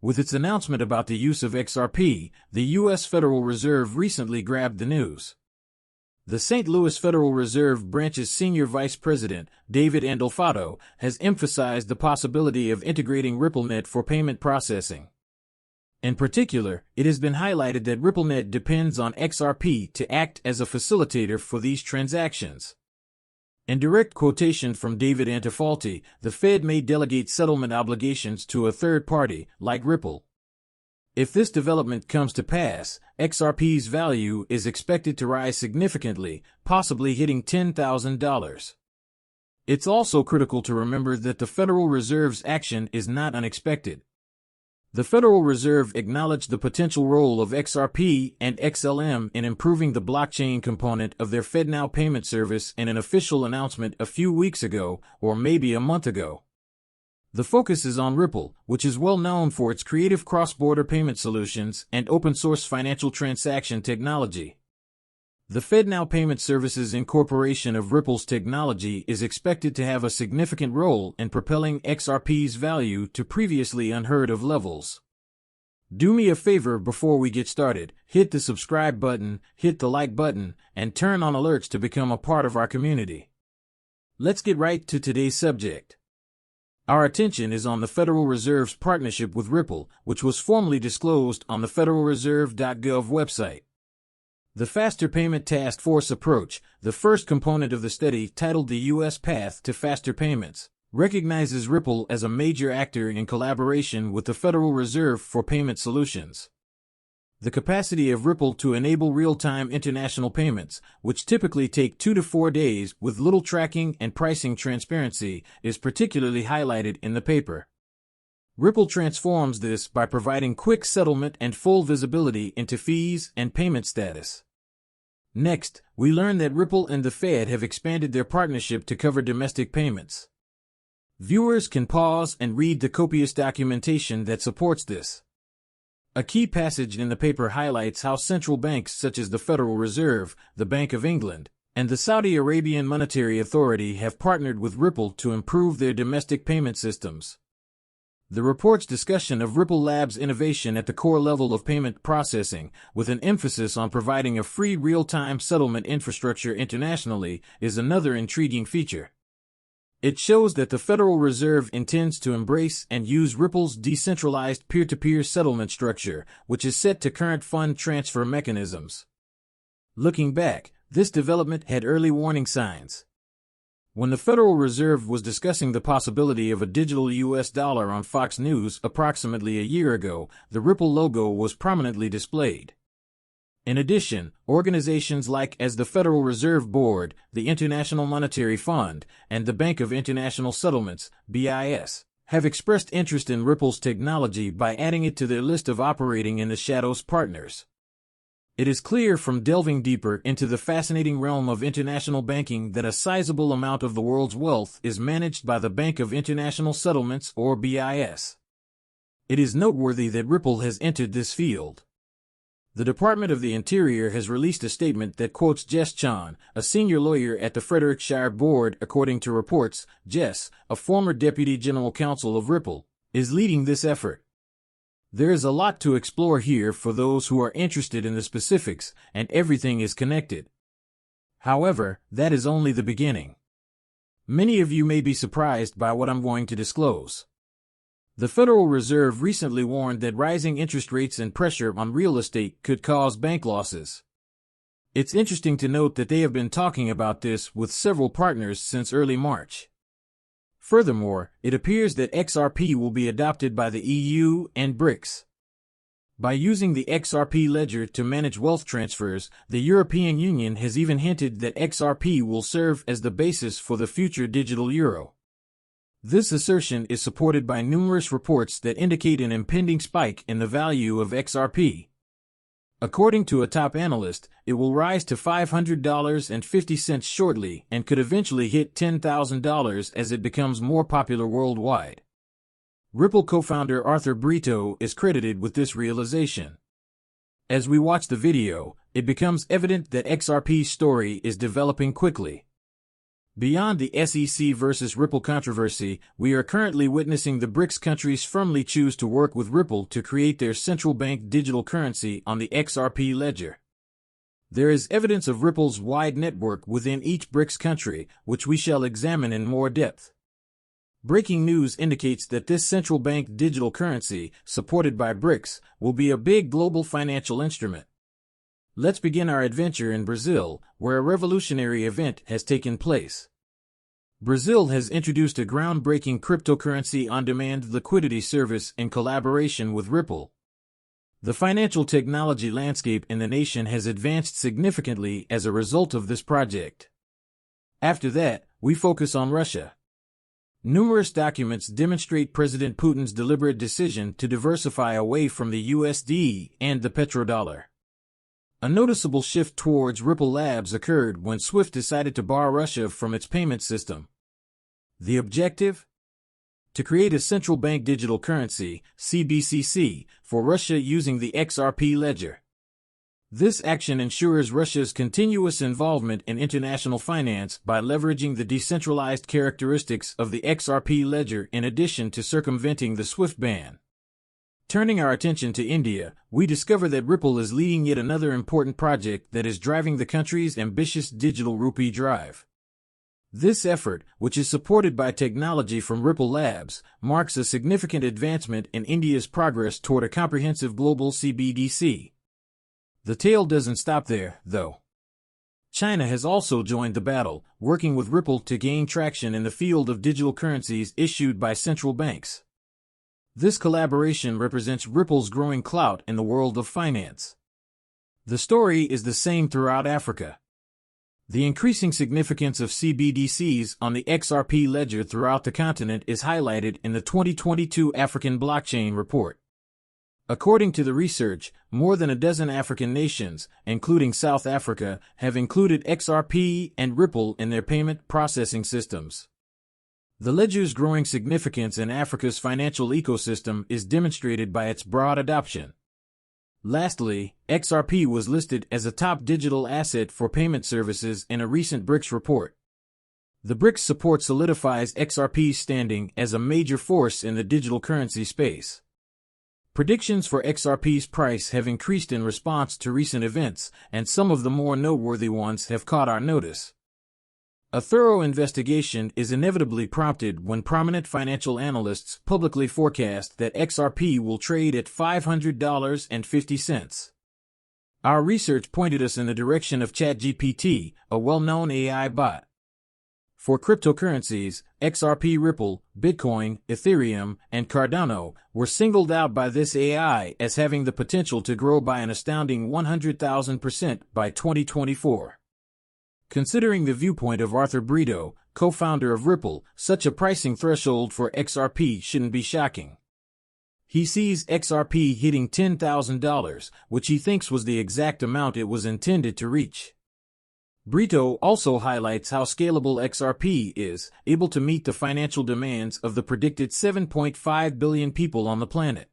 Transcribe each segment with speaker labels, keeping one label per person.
Speaker 1: With its announcement about the use of XRP, the U.S. Federal Reserve recently grabbed the news. The St. Louis Federal Reserve Branch's Senior Vice President, David Andolfato, has emphasized the possibility of integrating RippleNet for payment processing. In particular, it has been highlighted that RippleNet depends on XRP to act as a facilitator for these transactions. In direct quotation from David Andolfato, the Fed may delegate settlement obligations to a third party, like Ripple. If this development comes to pass, XRP's value is expected to rise significantly, possibly hitting $10,000. It's also critical to remember that the Federal Reserve's action is not unexpected. The Federal Reserve acknowledged the potential role of XRP and XLM in improving the blockchain component of their FedNow payment service in an official announcement a few weeks ago, or maybe a month ago. The focus is on Ripple, which is well known for its creative cross-border payment solutions and open-source financial transaction technology. The FedNow Payment Services incorporation of Ripple's technology is expected to have a significant role in propelling XRP's value to previously unheard-of levels. Do me a favor before we get started, hit the subscribe button, hit the like button, and turn on alerts to become a part of our community. Let's get right to today's subject. Our attention is on the Federal Reserve's partnership with Ripple, which was formally disclosed on the federalreserve.gov website. The Faster Payment Task Force approach, the first component of the study titled The U.S. Path to Faster Payments, recognizes Ripple as a major actor in collaboration with the Federal Reserve for payment solutions. The capacity of Ripple to enable real-time international payments, which typically take 2 to 4 days with little tracking and pricing transparency, is particularly highlighted in the paper. Ripple transforms this by providing quick settlement and full visibility into fees and payment status. Next, we learn that Ripple and the Fed have expanded their partnership to cover domestic payments. Viewers can pause and read the copious documentation that supports this. A key passage in the paper highlights how central banks such as the Federal Reserve, the Bank of England, and the Saudi Arabian Monetary Authority have partnered with Ripple to improve their domestic payment systems. The report's discussion of Ripple Labs' innovation at the core level of payment processing, with an emphasis on providing a free real-time settlement infrastructure internationally, is another intriguing feature. It shows that the Federal Reserve intends to embrace and use Ripple's decentralized peer-to-peer settlement structure, which is set to current fund transfer mechanisms. Looking back, this development had early warning signs. When the Federal Reserve was discussing the possibility of a digital U.S. dollar on Fox News approximately a year ago, the Ripple logo was prominently displayed. In addition, organizations like the Federal Reserve Board, the International Monetary Fund, and the Bank of International Settlements, BIS, have expressed interest in Ripple's technology by adding it to their list of operating in the shadows partners. It is clear from delving deeper into the fascinating realm of international banking that a sizable amount of the world's wealth is managed by the Bank of International Settlements, or BIS. It is noteworthy that Ripple has entered this field. The Department of the Interior has released a statement that quotes Jess Chan, a senior lawyer at the Frederickshire Board. According to reports, Jess, a former Deputy General Counsel of Ripple, is leading this effort. There is a lot to explore here for those who are interested in the specifics, and everything is connected. However, that is only the beginning. Many of you may be surprised by what I'm going to disclose. The Federal Reserve recently warned that rising interest rates and pressure on real estate could cause bank losses. It's interesting to note that they have been talking about this with several partners since early March. Furthermore, it appears that XRP will be adopted by the EU and BRICS. By using the XRP ledger to manage wealth transfers, the European Union has even hinted that XRP will serve as the basis for the future digital euro. This assertion is supported by numerous reports that indicate an impending spike in the value of XRP. According to a top analyst, it will rise to $500.50 shortly and could eventually hit $10,000 as it becomes more popular worldwide. Ripple co-founder Arthur Brito is credited with this realization. As we watch the video, it becomes evident that XRP's story is developing quickly. Beyond the SEC versus Ripple controversy, we are currently witnessing the BRICS countries firmly choose to work with Ripple to create their central bank digital currency on the XRP ledger. There is evidence of Ripple's wide network within each BRICS country, which we shall examine in more depth. Breaking news indicates that this central bank digital currency, supported by BRICS, will be a big global financial instrument. Let's begin our adventure in Brazil, where a revolutionary event has taken place. Brazil has introduced a groundbreaking cryptocurrency on-demand liquidity service in collaboration with Ripple. The financial technology landscape in the nation has advanced significantly as a result of this project. After that, we focus on Russia. Numerous documents demonstrate President Putin's deliberate decision to diversify away from the USD and the petrodollar. A noticeable shift towards Ripple Labs occurred when SWIFT decided to bar Russia from its payment system. The objective? To create a central bank digital currency, CBCC, for Russia using the XRP ledger. This action ensures Russia's continuous involvement in international finance by leveraging the decentralized characteristics of the XRP ledger in addition to circumventing the SWIFT ban. Turning our attention to India, we discover that Ripple is leading yet another important project that is driving the country's ambitious digital rupee drive. This effort, which is supported by technology from Ripple Labs, marks a significant advancement in India's progress toward a comprehensive global CBDC. The tale doesn't stop there, though. China has also joined the battle, working with Ripple to gain traction in the field of digital currencies issued by central banks. This collaboration represents Ripple's growing clout in the world of finance. The story is the same throughout Africa. The increasing significance of CBDCs on the XRP ledger throughout the continent is highlighted in the 2022 African Blockchain Report. According to the research, more than a dozen African nations, including South Africa, have included XRP and Ripple in their payment processing systems. The ledger's growing significance in Africa's financial ecosystem is demonstrated by its broad adoption. Lastly, XRP was listed as a top digital asset for payment services in a recent BRICS report. The BRICS support solidifies XRP's standing as a major force in the digital currency space. Predictions for XRP's price have increased in response to recent events, and some of the more noteworthy ones have caught our notice. A thorough investigation is inevitably prompted when prominent financial analysts publicly forecast that XRP will trade at $500.50. Our research pointed us in the direction of ChatGPT, a well-known AI bot. For cryptocurrencies, XRP, Ripple, Bitcoin, Ethereum, and Cardano were singled out by this AI as having the potential to grow by an astounding 100,000% by 2024. Considering the viewpoint of Arthur Brito, co-founder of Ripple, such a pricing threshold for XRP shouldn't be shocking. He sees XRP hitting $10,000, which he thinks was the exact amount it was intended to reach. Brito also highlights how scalable XRP is, able to meet the financial demands of the predicted 7.5 billion people on the planet.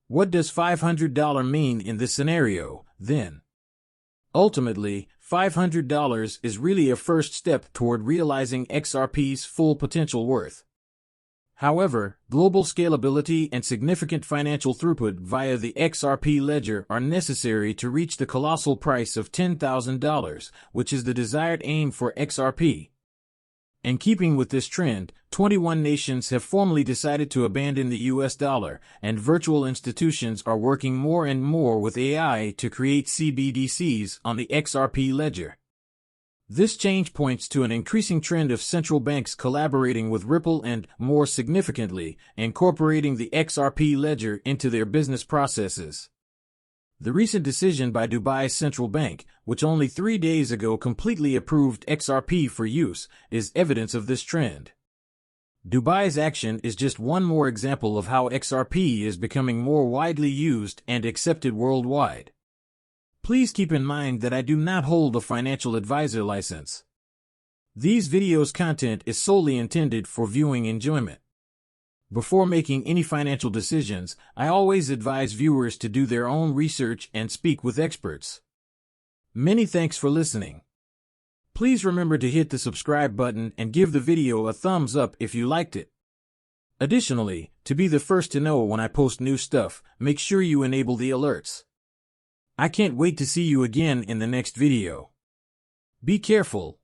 Speaker 1: What does $500 mean in this scenario, then? Ultimately, $500 is really a first step toward realizing XRP's full potential worth. However, global scalability and significant financial throughput via the XRP ledger are necessary to reach the colossal price of $10,000, which is the desired aim for XRP. In keeping with this trend, 21 nations have formally decided to abandon the US dollar, and virtual institutions are working more and more with AI to create CBDCs on the XRP ledger. This change points to an increasing trend of central banks collaborating with Ripple and, more significantly, incorporating the XRP ledger into their business processes. The recent decision by Dubai's central bank, which only 3 days ago completely approved XRP for use, is evidence of this trend. Dubai's action is just one more example of how XRP is becoming more widely used and accepted worldwide. Please keep in mind that I do not hold a financial advisor license. These videos' content is solely intended for viewing enjoyment. Before making any financial decisions, I always advise viewers to do their own research and speak with experts. Many thanks for listening. Please remember to hit the subscribe button and give the video a thumbs up if you liked it. Additionally, to be the first to know when I post new stuff, make sure you enable the alerts. I can't wait to see you again in the next video. Be careful.